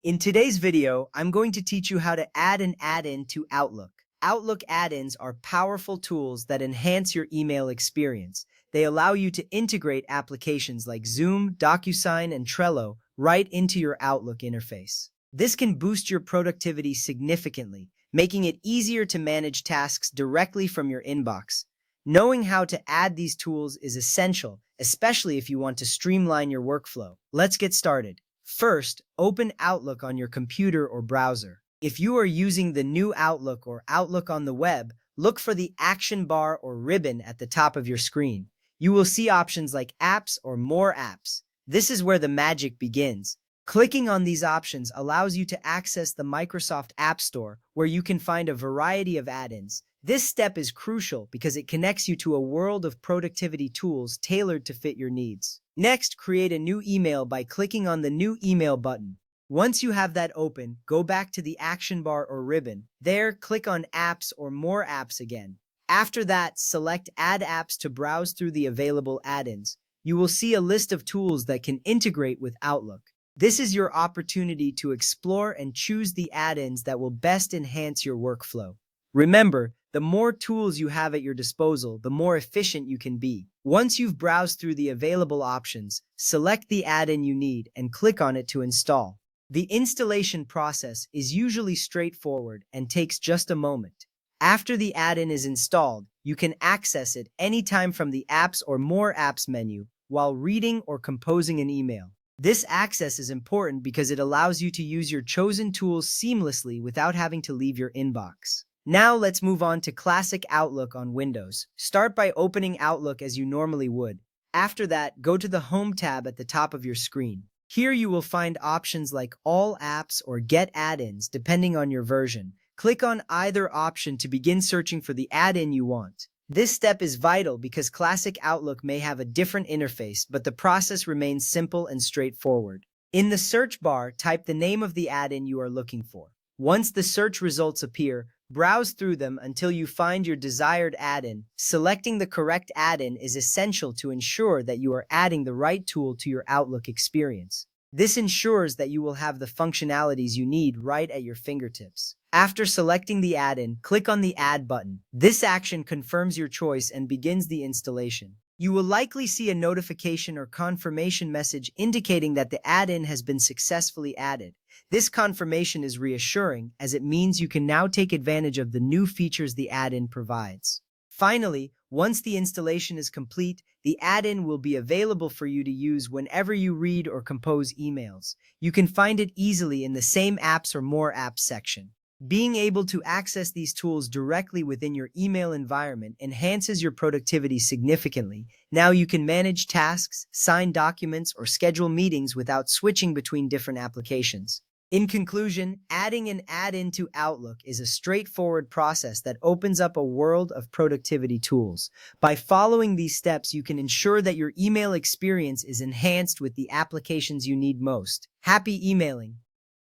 In today's video, I'm going to teach you how to add an add-in to Outlook. Outlook add-ins are powerful tools that enhance your email experience. They allow you to integrate applications like Zoom, DocuSign, and Trello right into your Outlook interface. This can boost your productivity significantly, making it easier to manage tasks directly from your inbox. Knowing how to add these tools is essential, especially if you want to streamline your workflow. Let's get started. First, open Outlook on your computer or browser. If you are using the new Outlook or Outlook on the web, look for the action bar or ribbon at the top of your screen. You will see options like Apps or More Apps. This is where the magic begins. Clicking on these options allows you to access the Microsoft App Store, where you can find a variety of add-ins. This step is crucial because it connects you to a world of productivity tools tailored to fit your needs. Next, create a new email by clicking on the New Email button. Once you have that open, go back to the action bar or ribbon. There, click on Apps or More Apps again. After that, select Add Apps to browse through the available add-ins. You will see a list of tools that can integrate with Outlook. This is your opportunity to explore and choose the add-ins that will best enhance your workflow. Remember, the more tools you have at your disposal, the more efficient you can be. Once you've browsed through the available options, select the add-in you need and click on it to install. The installation process is usually straightforward and takes just a moment. After the add-in is installed, you can access it anytime from the Apps or More Apps menu while reading or composing an email. This access is important because it allows you to use your chosen tools seamlessly without having to leave your inbox. Now let's move on to Classic Outlook on Windows. Start by opening Outlook as you normally would. After that, go to the Home tab at the top of your screen. Here you will find options like All Apps or Get Add-ins, depending on your version. Click on either option to begin searching for the add-in you want. This step is vital because Classic Outlook may have a different interface, but the process remains simple and straightforward. In the search bar, type the name of the add-in you are looking for. Once the search results appear, browse through them until you find your desired add-in. Selecting the correct add-in is essential to ensure that you are adding the right tool to your Outlook experience. This ensures that you will have the functionalities you need right at your fingertips. After selecting the add-in, click on the Add button. This action confirms your choice and begins the installation. You will likely see a notification or confirmation message indicating that the add-in has been successfully added. This confirmation is reassuring, as it means you can now take advantage of the new features the add-in provides. Finally, once the installation is complete, the add-in will be available for you to use whenever you read or compose emails. You can find it easily in the same Apps or More Apps section. Being able to access these tools directly within your email environment enhances your productivity significantly. Now you can manage tasks, sign documents, or schedule meetings without switching between different applications. In conclusion, adding an add-in to Outlook is a straightforward process that opens up a world of productivity tools. By following these steps, you can ensure that your email experience is enhanced with the applications you need most. Happy emailing!